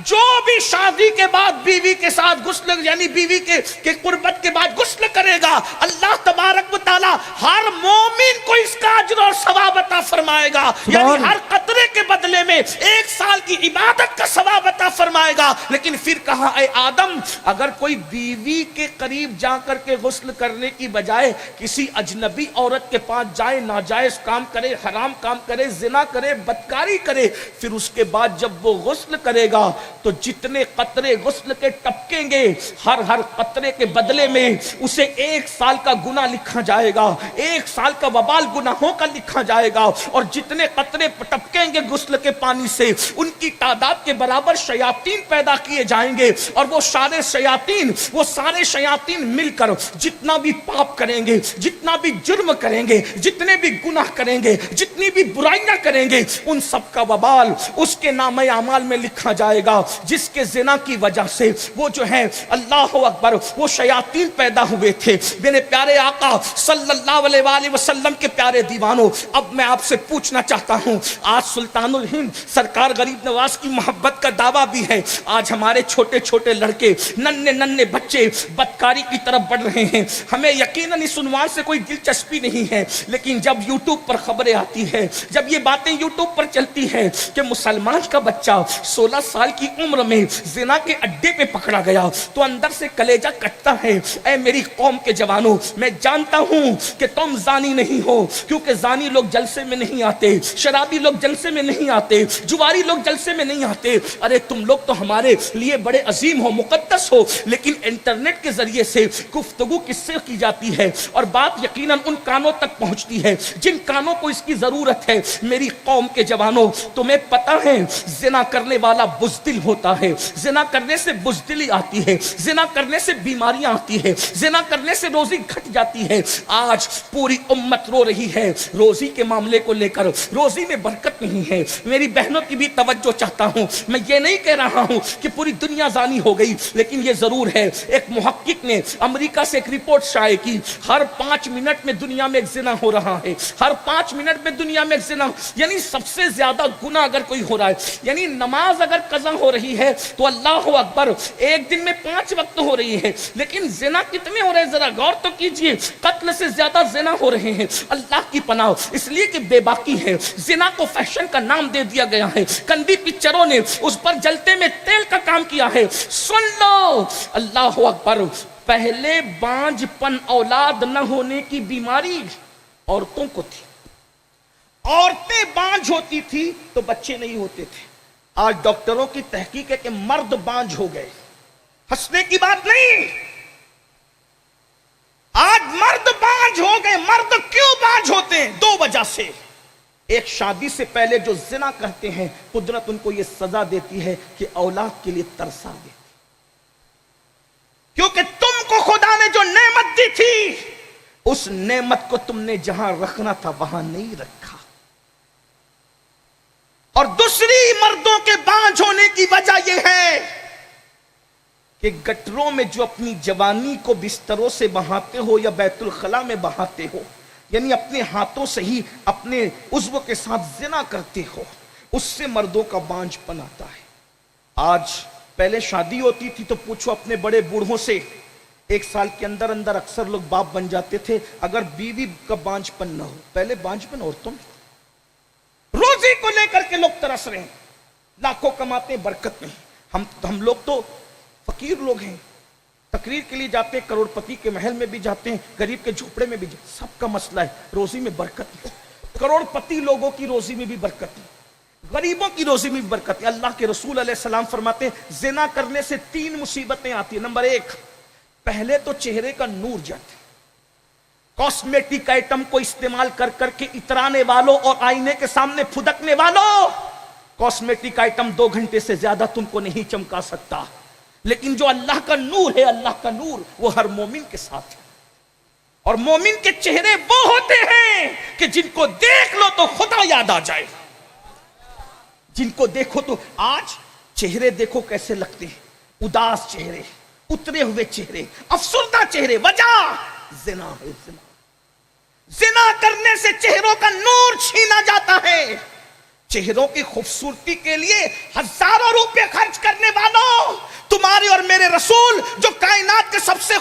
جو بھی شادی کے بعد بیوی کے ساتھ غسل یعنی بیوی کے قربت کے بعد غسل کرے گا، اللہ تبارک و تعالی ہر مومن کو اس کا اجر اور ثواب عطا فرمائے گا، یعنی ہر قطرے کے بدلے میں 1 سال کی عبادت کا ثواب عطا فرمائے گا۔ لیکن پھر کہا اے آدم، اگر کوئی بیوی کے قریب جا کر کے غسل کرنے کی بجائے کسی اجنبی عورت کے پاس جائے، ناجائز کام کرے، حرام کام کرے، زنا کرے، بدکاری کرے، پھر اس کے بعد جب وہ غسل کرے گا تو جتنے قطرے غسل کے ٹپکیں گے، ہر قطرے کے بدلے میں اسے 1 سال کا گناہ لکھا جائے گا، 1 سال کا وبال گناہوں کا لکھا جائے گا، اور جتنے قطرے ٹپکیں گے غسل کے پانی سے ان کی تعداد کے برابر شیاطین پیدا کیے جائیں گے، اور وہ سارے شیاطین مل کر جتنا بھی پاپ کریں گے، جتنا بھی جرم کریں گے، جتنے بھی گناہ کریں گے، جتنی بھی برائیاں کریں گے، ان سب کا وبال اس کے نامہ اعمال میں لکھا جائے گا، جس کے زنا کی وجہ سے وہ جو ہے اللہ اکبر وہ شیاطین پیدا ہوئے تھے۔ میرے پیارے آقا صلی اللہ علیہ وآلہ وسلم کے پیارے دیوانوں، اب میں آپ سے پوچھنا چاہتا ہوں، آج سلطان الہند سرکار غریب نواز کی محبت کا دعویٰ بھی ہے، آج ہمارے چھوٹے چھوٹے لڑکے، ننھے بچے بدکاری کی طرف بڑھ رہے ہیں۔ ہمیں یقیناً اس عنوان سے کوئی دلچسپی نہیں ہے، لیکن جب یوٹیوب پر خبریں آتی ہے، جب یہ باتیں یوٹیوب پر چلتی ہے کہ مسلمان کا بچہ 16 سال کی عمر میں زنا کے اڈے پہ پکڑا گیا، تو اندر سے کلیجہ کٹتا ہے۔ اے میری قوم کے جوانوں، میں جانتا ہوں کہ تم زانی نہیں ہو، کیونکہ زانی لوگ جلسے میں نہیں آتے، شرابی لوگ جلسے میں نہیں آتے، جواری لوگ جلسے میں نہیں آتے، ارے تم لوگ تو ہمارے لیے بڑے عظیم ہو، مقدس ہو، لیکن انٹرنیٹ کے ذریعے سے گفتگو کس سے کی جاتی ہے اور بات یقیناً ان کانوں تک پہنچتی ہے جن کانوں کو اس کی ضرورت ہے۔ میری قوم کے جوانوں، تمہیں پتہ ہے زنا کرنے والا بزدل ہوتا ہے، زنا کرنے سے بزدلی آتی ہے، زنا کرنے سے بیماریاں آتی ہے، زنا کرنے سے روزی گھٹ جاتی ہے۔ آج پوری امت رو رہی ہے روزی کے معاملے کو لے کر، روزی میں برکت نہیں ہے۔ میری بہنوں کی بھی توجہ چاہتا ہوں، میں یہ نہیں کہہ رہا ہوں کہ پوری دنیا زانی ہو گئی، لیکن یہ ضرور ہے، ایک محقق نے امریکہ سے ایک رپورٹ شائع کی، ہر 5 منٹ میں دنیا میں ایک زنا ہو رہا ہے، ہر 5 منٹ میں دنیا میں ایک زنا، یعنی سب سے زیادہ گناہ اگر کوئی ہو رہا ہے، یعنی نماز اگر قضا ہو رہی ہے تو اللہ اکبر ایک دن میں 5 وقت ہو رہی ہے، لیکن زنا کتنے ہو رہے ہیں ذرا غور تو کیجئے، قتل سے زیادہ زنا ہو رہے ہیں۔ اللہ کی پناہ، اس لیے کہ بے باکی ہے، زنا کو فیشن کا نام دے دیا گیا ہے، گندی پکچروں نے اس پر جلتے میں تیل کا کام کیا ہے۔ سن لو، اللہ اکبر، پہلے بانجھ پن اولاد نہ ہونے کی بیماری عورتوں کو تھی، عورتیں بانجھ ہوتی تھی تو بچے نہیں ہوتے تھے۔ آج ڈاکٹروں کی تحقیق ہے کہ مرد بانجھ ہو گئے، ہنسنے کی بات نہیں، آج مرد بانجھ ہو گئے۔ مرد کیوں بانجھ ہوتے ہیں؟ 2 وجہ سے۔ ایک، شادی سے پہلے جو زنا کرتے ہیں قدرت ان کو یہ سزا دیتی ہے کہ اولاد کے لیے ترسا دیتی، کیونکہ تم کو خدا نے جو نعمت دی تھی اس نعمت کو تم نے جہاں رکھنا تھا وہاں نہیں رکھا۔ اور دوسری مردوں کے بانجھ ہونے کی وجہ یہ ہے کہ گٹروں میں جو اپنی جوانی کو بستروں سے بہاتے ہو یا بیت الخلا میں بہاتے ہو، یعنی اپنے ہاتھوں سے ہی اپنے عضو کے ساتھ زنا کرتے ہو، اس سے مردوں کا بانجھ پن آتا ہے۔ آج پہلے شادی ہوتی تھی تو پوچھو اپنے بڑے بوڑھوں سے، 1 سال کے اندر اندر اکثر لوگ باپ بن جاتے تھے اگر بیوی کا بانجھ پن نہ ہو۔ پہلے بانجھ پن عورتوں میں، روزی کو لے کر کے لوگ ترس رہے ہیں، لاکھوں کماتے ہیں، برکت نہیں۔ ہم لوگ تو فقیر لوگ ہیں، تقریر کے لیے جاتے ہیں، کروڑ پتی کے محل میں بھی جاتے ہیں، غریب کے جھوپڑے میں بھی جاتے ہیں، سب کا مسئلہ ہے روزی میں برکت نہیں۔ کروڑ پتی لوگوں کی روزی میں بھی برکت نہیں، غریبوں کی روزی میں بھی برکت ہے۔ اللہ کے رسول علیہ السلام فرماتے ہیں زنا کرنے سے 3 مصیبتیں آتی ہیں۔ نمبر 1، پہلے تو چہرے کا نور جاتا ہے، کاسمیٹک آئٹم کو استعمال کر کر کے اترانے والوں اور آئینے کے سامنے پھدکنے والوں، کاسمیٹک آئٹم 2 گھنٹے سے زیادہ تم کو نہیں چمکا سکتا، لیکن جو اللہ کا نور ہے، اللہ کا نور وہ ہر مومن کے ساتھ ہے۔ اور مومن کے چہرے وہ ہوتے ہیں کہ جن کو دیکھ لو تو خدا یاد آ جائے، جن کو دیکھو تو آج چہرے دیکھو کیسے لگتے ہیں، اداس چہرے، اترے ہوئے چہرے، افسردہ چہرے، وجہ زنا ہے۔ زنا کرنے سے چہروں کا نور چھینا جاتا ہے۔ چہروں کی خوبصورتی کے لیے ہزاروں روپے خرچ کرنے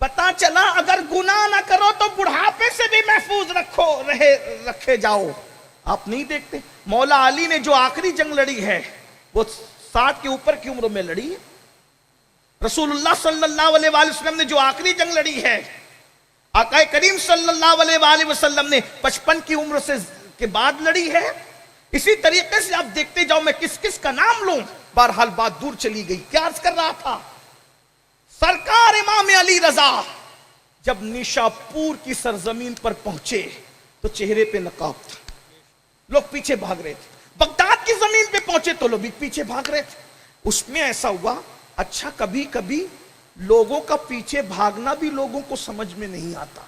پتا چلا اگر گناہ نہ کرو تو بڑھاپے سے بھی محفوظ رکھے جاؤ. آپ نہیں دیکھتے مولا علی نے جو آخری جنگ لڑی ہے وہ 60 کے اوپر کی عمر میں لڑی ہے. رسول اللہ صلی اللہ علیہ وآلہ وسلم نے جو آخری جنگ لڑی ہے آقا کریم صلی اللہ علیہ وآلہ وسلم نے 55 کی عمر سے کے بعد لڑی ہے. اسی طریقے سے آپ دیکھتے جاؤ. میں کس کس کا نام لوں؟ بہرحال بات دور چلی گئی. کیا عرض کر رہا تھا؟ سرکار امام علی رضا جب نیشاپور کی سرزمین پر پہنچے تو چہرے پہ نقاب تھا. لوگ پیچھے بھاگ رہے تھے. بغداد کی زمین پہ پہنچے تو لوگ بھی پیچھے بھاگ رہے تھے. اس میں ایسا ہوا اچھا کبھی کبھی لوگوں کا پیچھے بھاگنا بھی لوگوں کو سمجھ میں نہیں آتا.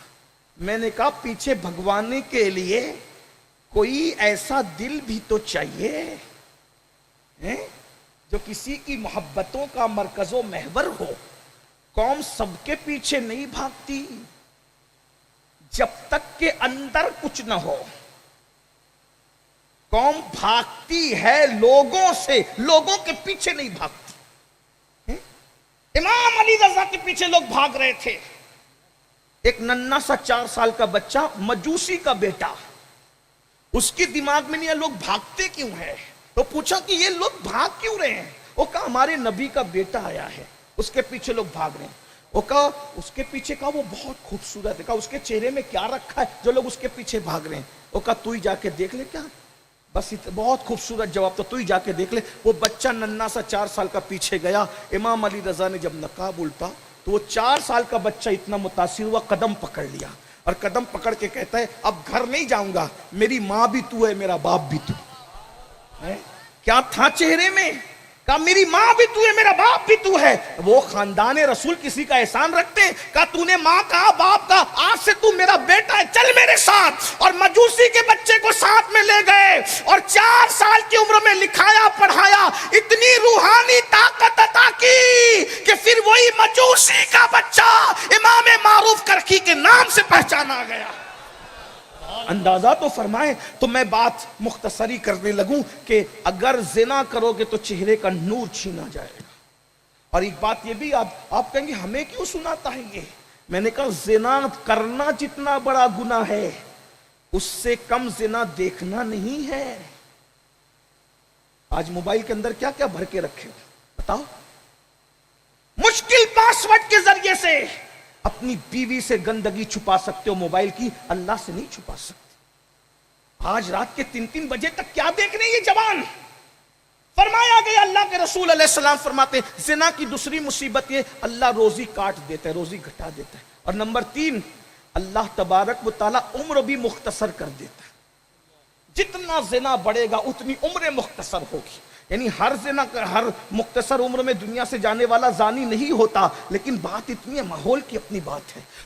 میں نے کہا پیچھے بھگوانے کے لیے کوئی ایسا دل بھی تو چاہیے جو کسی کی محبتوں کا مرکز و محور ہو. قوم سب کے پیچھے نہیں بھاگتی جب تک کہ اندر کچھ نہ ہو. قوم بھاگتی ہے لوگوں سے، لوگوں کے پیچھے نہیں بھاگتی. امام علی رضا کے پیچھے لوگ بھاگ رہے تھے. ایک ننھا سا 4 سال کا بچہ، مجوسی کا بیٹا، اس کے دماغ میں نہیں ہے لوگ بھاگتے کیوں ہیں. تو پوچھا کہ یہ لوگ بھاگ کیوں رہے ہیں؟ وہ کہا ہمارے نبی کا بیٹا آیا ہے، اس کے پیچھے لوگ بھاگ رہے ہیں. وہ کہا اس کے پیچھے کہا وہ بہت خوبصورت ہے. کہا اس کے چہرے میں کیا رکھا ہے جو لوگ اس کے پیچھے بھاگ رہے ہیں؟ وہ کہا تو ہی جا کے دیکھ لے. کیا بس بہت خوبصورت جواب، تو ہی جا کے دیکھ لے. وہ بچہ ننھا سا 4 سال کا پیچھے گیا. امام علی رضا نے جب نقاب الٹا تو وہ 4 سال کا بچہ اتنا متاثر ہوا، قدم پکڑ لیا اور قدم پکڑ کے کہتا ہے اب گھر نہیں جاؤں گا، میری ماں بھی تو ہے، میرا باپ بھی تو ہے. کیا تھا چہرے میں؟ کہا میری ماں بھی تو ہے، میرا باپ بھی تو ہے. وہ خاندان رسول کسی کا احسان رکھتے؟ کہا تو نے ماں کا باپ کا، آج سے تو میرا بیٹا ہے، چل میرے ساتھ. اور مجوسی کے بچے کو ساتھ میں لے گئے اور 4 سال کی عمر میں لکھایا پڑھایا، اتنی روحانی طاقت عطا کی کہ پھر وہی مجوسی کا بچہ امام معروف کرخی کے نام سے پہچانا گیا. اندازہ تو فرمائیں. تو میں بات مختصری کرنے لگوں کہ اگر زنا کرو گے تو چہرے کا نور چھینا جائے گا. اور ایک بات یہ بھی آپ کہیں گے ہمیں کیوں سناتا ہے یہ؟ میں نے کہا زنا کرنا جتنا بڑا گناہ ہے اس سے کم زنا دیکھنا نہیں ہے. آج موبائل کے اندر کیا کیا بھر کے رکھے ہو بتاؤ؟ مشکل پاسورڈ کے ذریعے سے اپنی بیوی سے گندگی چھپا سکتے ہو، موبائل کی اللہ سے نہیں چھپا سکتے. آج رات کے 3 بجے تک کیا دیکھ رہے ہیں یہ جوان؟ فرمایا گیا اللہ کے رسول علیہ السلام فرماتے ہیں زنا کی دوسری مصیبت یہ اللہ روزی کاٹ دیتا ہے، روزی گھٹا دیتا ہے. اور نمبر 3 اللہ تبارک و تعالی عمر بھی مختصر کر دیتا ہے. جتنا زنا بڑھے گا اتنی عمر مختصر ہوگی. یعنی ہر زنا ہر مختصر عمر میں دنیا سے جانے والا زانی نہیں ہوتا، لیکن بات اتنی ہے ماحول کی اپنی بات ہے.